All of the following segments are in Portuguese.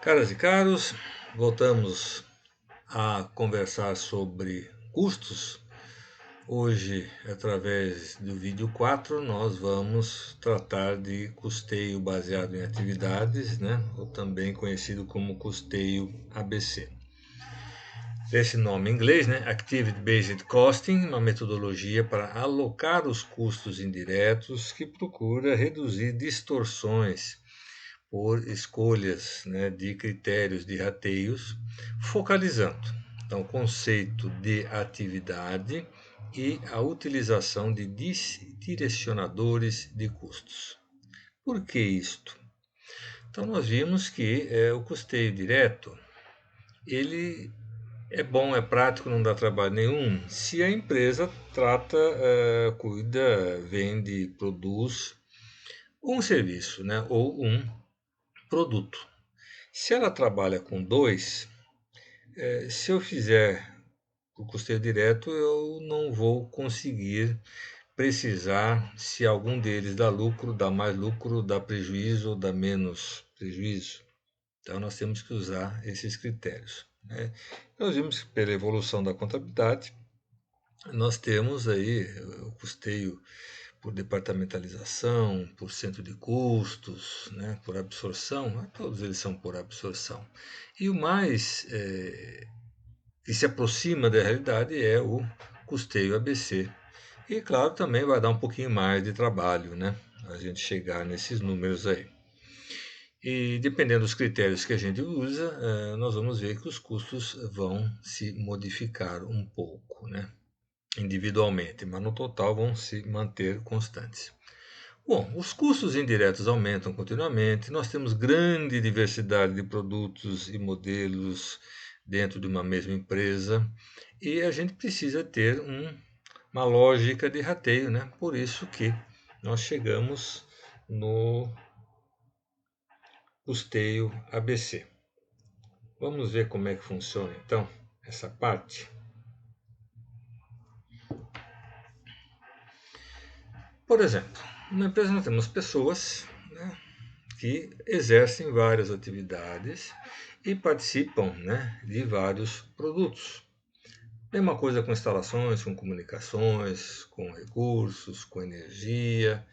Caras e caros, voltamos a conversar sobre custos. Hoje, através do vídeo 4, nós vamos tratar de custeio baseado em atividades, né? Ou também conhecido como custeio ABC. Esse nome em inglês, né? Activity Based Costing, uma metodologia para alocar os custos indiretos que procura reduzir distorções por escolhas, né, de critérios de rateios, focalizando então o conceito de atividade e a utilização de direcionadores de custos. Por que isto? Então nós vimos que o custeio direto ele é bom, é prático, não dá trabalho nenhum se a empresa trata, cuida, vende, produz um serviço, né, ou um produto. Se ela trabalha com dois, se eu fizer o custeio direto, eu não vou conseguir precisar se algum deles dá lucro, dá mais lucro, dá prejuízo ou dá menos prejuízo. Então nós temos que usar esses critérios, né? Nós vimos que pela evolução da contabilidade, nós temos aí o custeio por departamentalização, por centro de custos, né, por absorção, né, todos eles são por absorção. E o mais que se aproxima da realidade é o custeio ABC. E claro, também vai dar um pouquinho mais de trabalho, né, a gente chegar nesses números aí. E dependendo dos critérios que a gente usa, nós vamos ver que os custos vão se modificar um pouco, né, individualmente, mas no total vão se manter constantes. Bom, os custos indiretos aumentam continuamente, nós temos grande diversidade de produtos e modelos dentro de uma mesma empresa e a gente precisa ter uma lógica de rateio, né? Por isso que nós chegamos no custeio ABC. Vamos ver como é que funciona então essa parte. Por exemplo, na empresa nós temos pessoas, né, que exercem várias atividades e participam, né, de vários produtos. Mesma coisa com instalações, com comunicações, com recursos, com energia,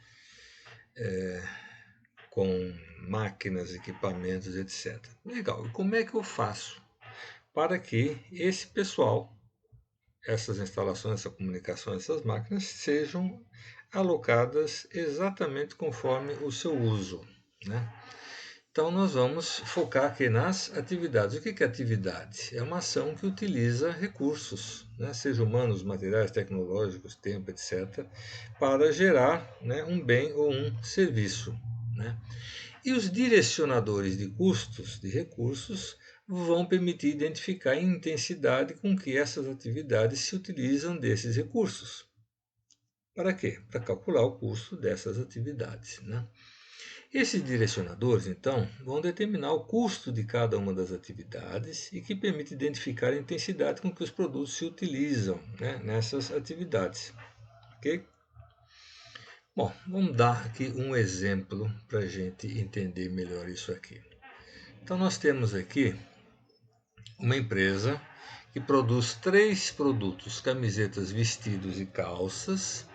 com máquinas, equipamentos, etc. Legal, e como é que eu faço para que esse pessoal, essas instalações, essa comunicação, essas máquinas sejam alocadas exatamente conforme o seu uso, né? Então, nós vamos focar aqui nas atividades. O que é atividade? É uma ação que utiliza recursos, né, seja humanos, materiais, tecnológicos, tempo, etc., para gerar, né, um bem ou um serviço, né? E os direcionadores de custos, de recursos, vão permitir identificar a intensidade com que essas atividades se utilizam desses recursos. Para quê? Para calcular o custo dessas atividades, né? Esses direcionadores, então, vão determinar o custo de cada uma das atividades e que permite identificar a intensidade com que os produtos se utilizam, né, nessas atividades. Ok? Bom, vamos dar aqui um exemplo para a gente entender melhor isso aqui. Então, nós temos aqui uma empresa que produz três produtos: camisetas, vestidos e calças,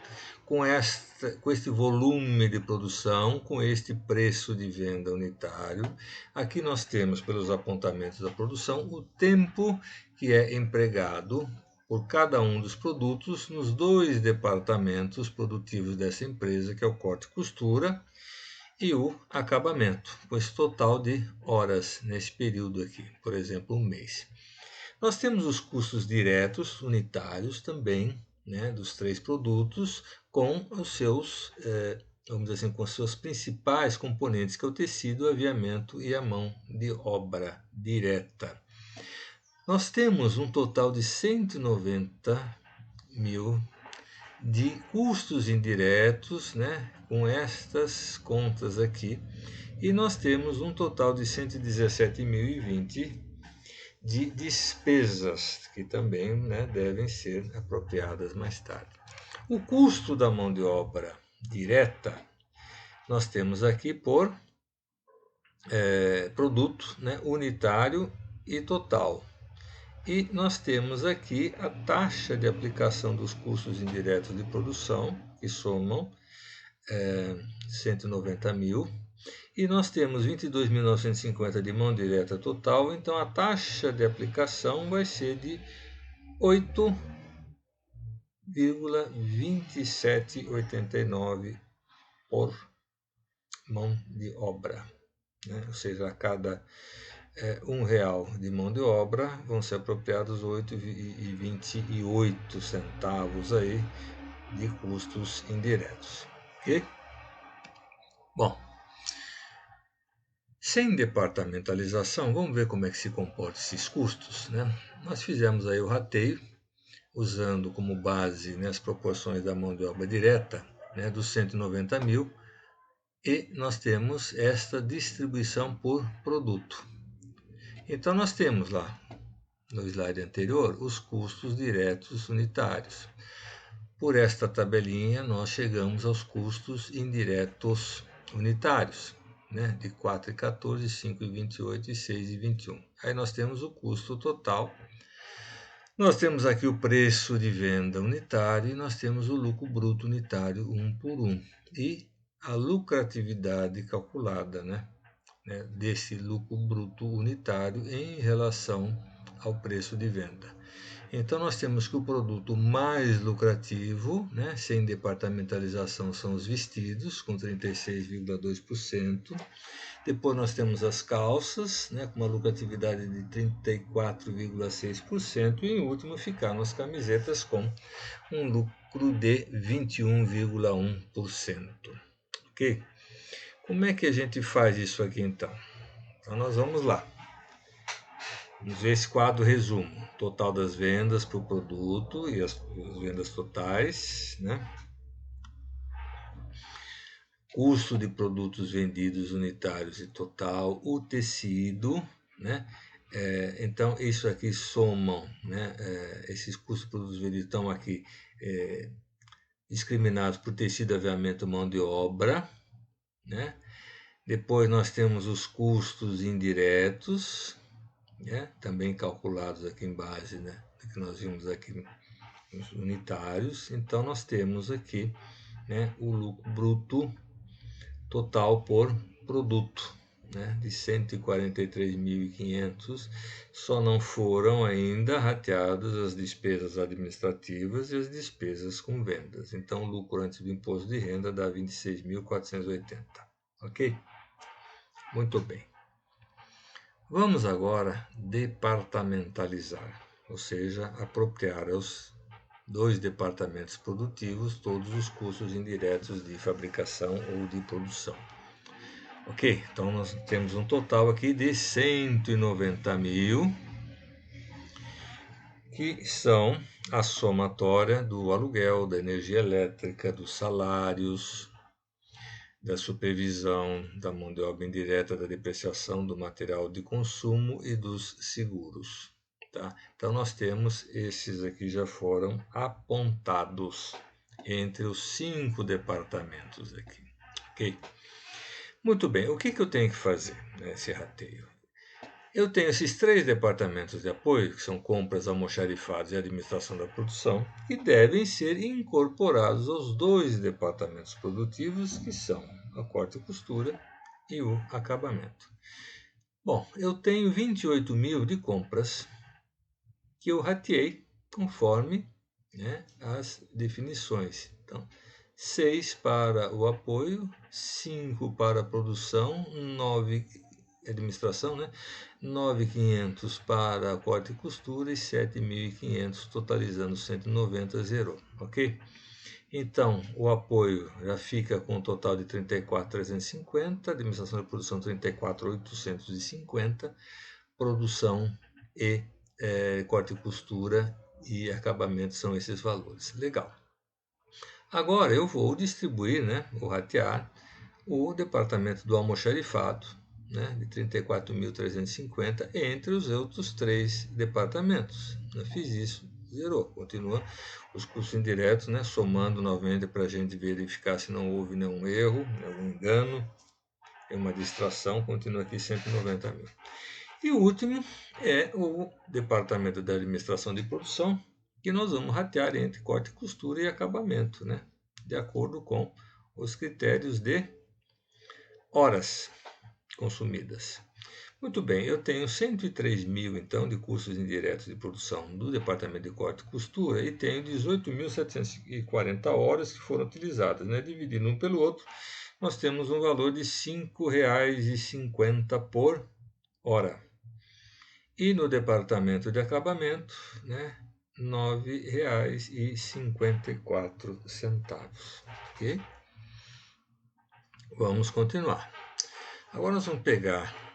com este volume de produção, com este preço de venda unitário. Aqui nós temos, pelos apontamentos da produção, o tempo que é empregado por cada um dos produtos nos dois departamentos produtivos dessa empresa, que é o corte e costura e o acabamento, com esse total de horas nesse período aqui, por exemplo, um mês. Nós temos os custos diretos unitários também, né, dos três produtos, com os seus, vamos dizer assim, com os seus principais componentes, que é o tecido, o aviamento e a mão de obra direta. Nós temos um total de 190 mil de custos indiretos, né, com estas contas aqui, e nós temos um total de 117.020 de despesas, que também, né, devem ser apropriadas mais tarde. O custo da mão de obra direta nós temos aqui por produto, né, unitário e total. E nós temos aqui a taxa de aplicação dos custos indiretos de produção, que somam 190 mil, e nós temos 22.950 de mão direta total, então a taxa de aplicação vai ser de 8,2789 por mão de obra, né? Ou seja, a cada R$ 1 de mão de obra vão ser apropriados 8,28 centavos aí de custos indiretos. Ok? Bom, sem departamentalização, vamos ver como é que se comportam esses custos, né? Nós fizemos aí o rateio, usando como base, né, as proporções da mão de obra direta, né, dos 190 mil, e nós temos esta distribuição por produto. Então nós temos lá, no slide anterior, os custos diretos unitários. Por esta tabelinha, nós chegamos aos custos indiretos unitários, né, de 4,14, 5,28 e 6,21. Aí nós temos o custo total. Nós temos aqui o preço de venda unitário e nós temos o lucro bruto unitário 1 por 1. E a lucratividade calculada, né, desse lucro bruto unitário em relação ao preço de venda. Então nós temos que o produto mais lucrativo, né, sem departamentalização, são os vestidos, com 36,2%. Depois nós temos as calças, né, com uma lucratividade de 34,6%. E em último ficaram as camisetas com um lucro de 21,1%. Ok? Como é que a gente faz isso aqui então? Então nós vamos lá. Vamos ver esse quadro resumo. Total das vendas por produto e as vendas totais, né? Custo de produtos vendidos unitários e total, o tecido, né? Então, isso aqui somam, né? Esses custos de produtos vendidos estão aqui discriminados por tecido, aviamento, mão de obra, né? Depois nós temos os custos indiretos, né? Também calculados aqui em base, né, do que nós vimos aqui nos unitários. Então nós temos aqui, né, o lucro bruto total por produto, né, de 143.500. Só não foram ainda rateadas as despesas administrativas e as despesas com vendas. Então o lucro antes do imposto de renda dá 26.480. Ok? Muito bem. Vamos agora departamentalizar, ou seja, apropriar aos dois departamentos produtivos todos os custos indiretos de fabricação ou de produção. Ok, então nós temos um total aqui de 190 mil, que são a somatória do aluguel, da energia elétrica, dos salários, da supervisão da mão de obra indireta, da depreciação do material de consumo e dos seguros. Tá? Então nós temos esses aqui já foram apontados entre os 5 departamentos aqui. Ok? Muito bem, o que eu tenho que fazer nesse rateio? Eu tenho esses 3 departamentos de apoio, que são compras, almoxarifados e administração da produção, que devem ser incorporados aos 2 departamentos produtivos, que são a corte e costura e o acabamento. Bom, eu tenho 28 mil de compras que eu rateei conforme, né, as definições. Então, 6 para o apoio, 5 para a produção, 9 administração, né? 9.500 para corte e costura e 7.500, totalizando 190, zerou, ok? Então, o apoio já fica com um total de 34.350, administração de produção 34.850, produção e corte e costura e acabamento são esses valores. Legal. Agora eu vou distribuir, né, ou ratear, o departamento do almoxarifado, né, de 34.350 entre os outros 3 departamentos. Eu fiz isso, zerou. Continua os custos indiretos, né, somando novamente para a gente verificar se não houve nenhum erro, nenhum engano. é uma distração, continua aqui 190 mil. E o último é o departamento da administração de produção, que nós vamos ratear entre corte, costura e acabamento, né? De acordo com os critérios de horas consumidas. Muito bem, eu tenho 103 mil, então, de custos indiretos de produção do departamento de corte e costura e tenho 18.740 horas que foram utilizadas, né? Dividindo um pelo outro, nós temos um valor de R$ 5,50 por hora. E no departamento de acabamento, né, R$ 9,54. Ok? Vamos continuar. Agora nós vamos pegar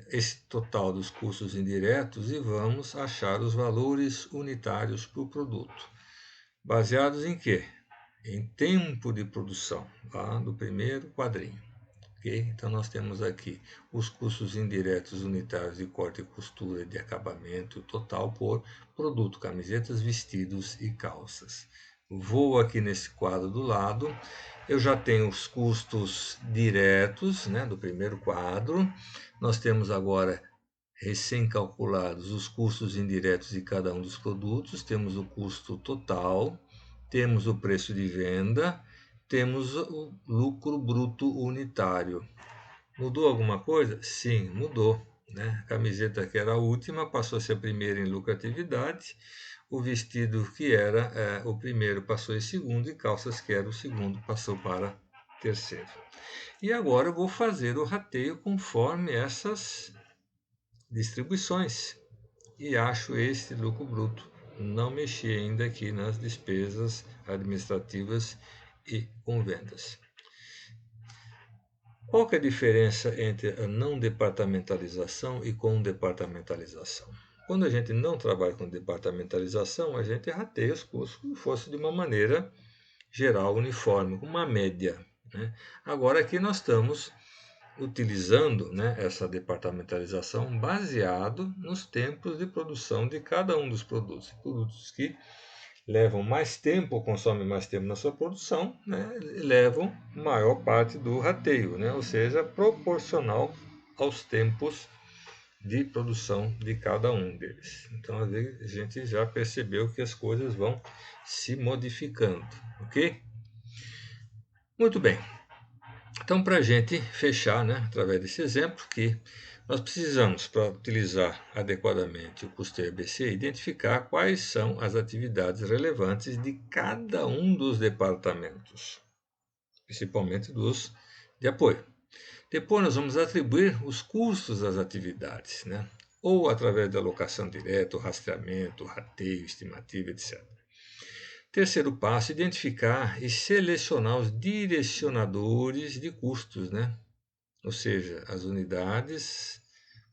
esse total dos custos indiretos e vamos achar os valores unitários para o produto. Baseados em quê? Em tempo de produção, lá do primeiro quadrinho. Okay? Então nós temos aqui os custos indiretos unitários de corte e costura de acabamento total por produto, camisetas, vestidos e calças. Vou aqui nesse quadro do lado, eu já tenho os custos diretos, né, do primeiro quadro. Nós temos agora recém-calculados os custos indiretos de cada um dos produtos, temos o custo total, temos o preço de venda, temos o lucro bruto unitário. Mudou alguma coisa? Sim, mudou. Né? A camiseta, que era a última, passou a ser a primeira em lucratividade. O vestido, que era o primeiro, passou em segundo. E calças, que era o segundo, passou para terceiro. E agora eu vou fazer o rateio conforme essas distribuições. E acho este lucro bruto. Não mexi ainda aqui nas despesas administrativas e com vendas. Qual que é a diferença entre a não departamentalização e com departamentalização? Quando a gente não trabalha com departamentalização, a gente rateia os custos como se fosse de uma maneira geral, uniforme, com uma média. Né? Agora aqui nós estamos utilizando, né, essa departamentalização baseado nos tempos de produção de cada um dos produtos. Produtos que levam mais tempo ou consomem mais tempo na sua produção, né, levam maior parte do rateio, né, ou seja, proporcional aos tempos de produção de cada um deles. Então, às vezes, a gente já percebeu que as coisas vão se modificando, ok? Muito bem. Então, para a gente fechar, né, através desse exemplo, que nós precisamos, para utilizar adequadamente o custeio ABC, identificar quais são as atividades relevantes de cada um dos departamentos, principalmente dos de apoio. Depois nós vamos atribuir os custos das atividades, né? Ou através da alocação direta, rastreamento, rateio, estimativa, etc. Terceiro passo, identificar e selecionar os direcionadores de custos, né? Ou seja, as unidades,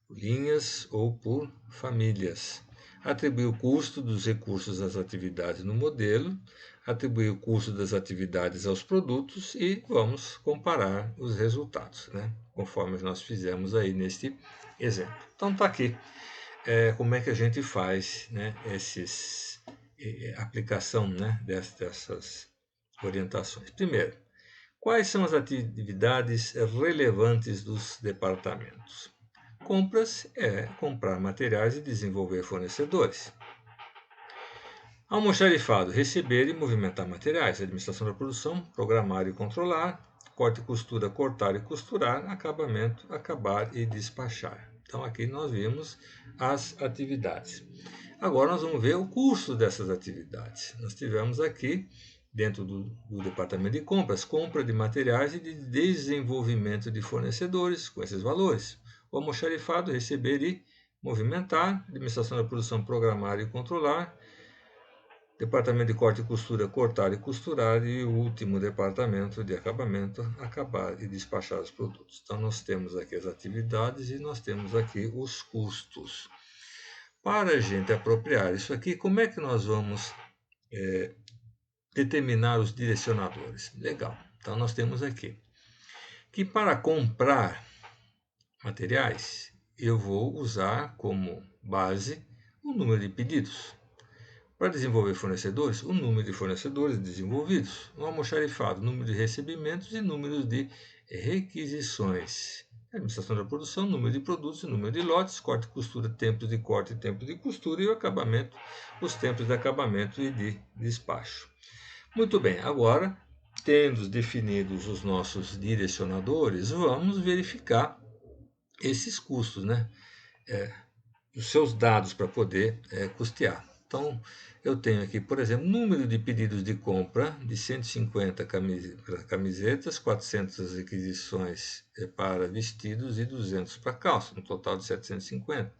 por linhas ou por famílias. Atribuir o custo dos recursos às atividades no modelo, atribuir o custo das atividades aos produtos e vamos comparar os resultados, né? Conforme nós fizemos aí neste exemplo. Então está aqui como é que a gente faz, né, aplicação, né, dessas orientações. Primeiro, quais são as atividades relevantes dos departamentos? Compras é comprar materiais e desenvolver fornecedores. Almoxarifado, receber e movimentar materiais. Administração da produção, programar e controlar. Corte e costura, cortar e costurar. Acabamento, acabar e despachar. Então aqui nós vimos as atividades. Agora nós vamos ver o custo dessas atividades. Nós tivemos aqui, dentro do departamento de compras, compra de materiais e de desenvolvimento de fornecedores com esses valores. O almoxarifado, receber e movimentar. Administração da produção, programar e controlar. Departamento de corte e costura, cortar e costurar. E o último departamento de acabamento, acabar e despachar os produtos. Então nós temos aqui as atividades e nós temos aqui os custos. Para a gente apropriar isso aqui, como é que nós vamos determinar os direcionadores? Legal. Então nós temos aqui que para comprar materiais, eu vou usar como base o número de pedidos. Para desenvolver fornecedores, o número de fornecedores desenvolvidos. No almoxarifado, número de recebimentos e números de requisições, administração da produção, número de produtos, número de lotes, corte e costura, tempos de corte e tempo de costura, e o acabamento, os tempos de acabamento e de despacho. Muito bem, agora, tendo definidos os nossos direcionadores, vamos verificar esses custos, né? Os seus dados para poder custear. Então, eu tenho aqui, por exemplo, número de pedidos de compra de 150 camisetas, 400 requisições para vestidos e 200 para calça, um total de 750.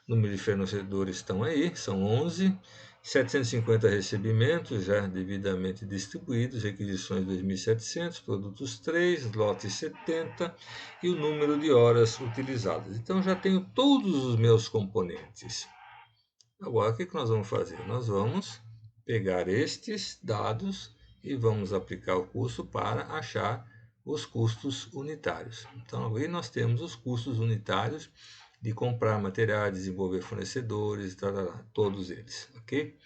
Número de fornecedores estão aí, são 11. 750 recebimentos já devidamente distribuídos, requisições 2.700, produtos 3, lotes 70 e o número de horas utilizadas. Então já tenho todos os meus componentes. Agora o que nós vamos fazer? Nós vamos pegar estes dados e vamos aplicar o custo para achar os custos unitários. Então aí nós temos os custos unitários de comprar materiais, desenvolver fornecedores, todos eles, ok?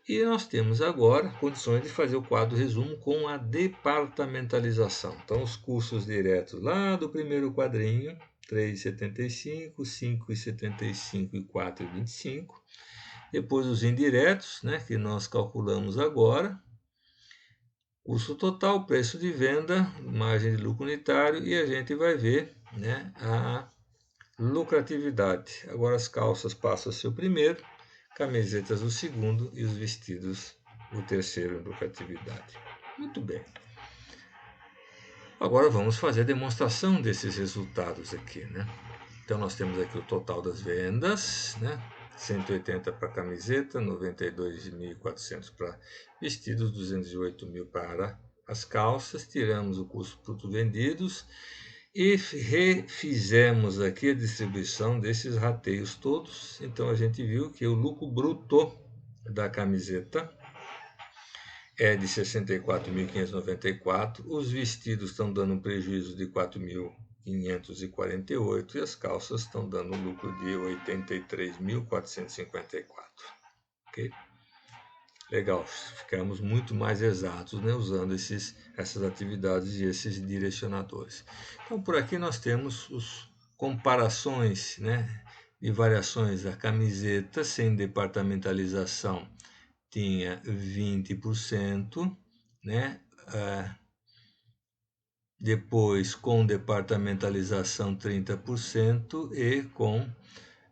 E nós temos agora condições de fazer o quadro resumo com a departamentalização. Então, os custos diretos lá do primeiro quadrinho, 3,75, 5,75 e 4,25. Depois os indiretos, né, que nós calculamos agora. Custo total, preço de venda, margem de lucro unitário, e a gente vai ver, né, a lucratividade. Agora as calças passam a ser o primeiro, camisetas o segundo e os vestidos o terceiro em lucratividade. Muito bem. Agora vamos fazer a demonstração desses resultados aqui, né? Então nós temos aqui o total das vendas, né? 180 para camiseta, 92.400 para vestidos, 208.000 para as calças. Tiramos o custo por produtos vendidos e refizemos aqui a distribuição desses rateios todos. Então a gente viu que o lucro bruto da camiseta é de 64.594, os vestidos estão dando um prejuízo de 4.548 e as calças estão dando um lucro de 83.454. Ok? Legal, ficamos muito mais exatos, né, usando essas atividades e esses direcionadores. Então, por aqui nós temos as comparações, né, de variações da camiseta sem departamentalização, tinha 20%, né, depois com departamentalização 30% e com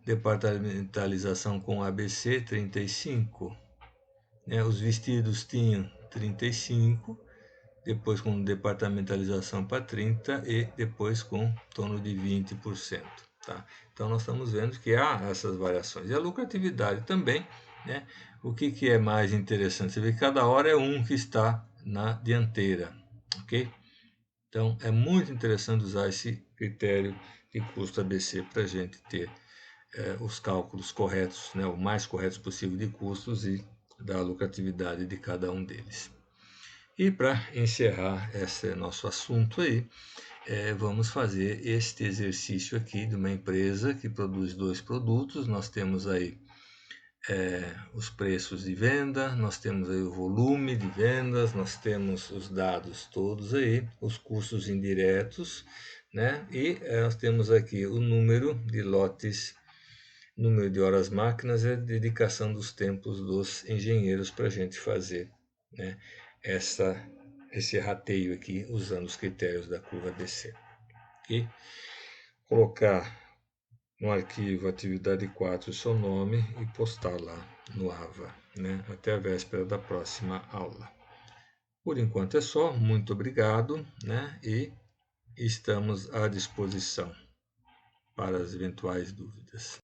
departamentalização com ABC 35%. Né, os vestidos tinham 35%, depois com departamentalização para 30% e depois com torno de 20%. Tá? Então nós estamos vendo que há essas variações. E a lucratividade também, né? O que é mais interessante? Você vê que cada hora é um que está na dianteira, ok? Então é muito interessante usar esse critério de custo ABC para a gente ter os cálculos corretos, né? O mais corretos possível de custos e da lucratividade de cada um deles. E para encerrar esse nosso assunto aí, vamos fazer este exercício aqui de uma empresa que produz 2 produtos. Nós temos aí os preços de venda, nós temos aí o volume de vendas, nós temos os dados todos aí, os custos indiretos, né? E nós temos aqui o número de lotes, número de horas máquinas e a dedicação dos tempos dos engenheiros para a gente fazer, né, esse rateio aqui usando os critérios da curva DC. E colocar no arquivo atividade 4 o seu nome e postar lá no AVA, né, até a véspera da próxima aula. Por enquanto é só, muito obrigado, né, e estamos à disposição para as eventuais dúvidas.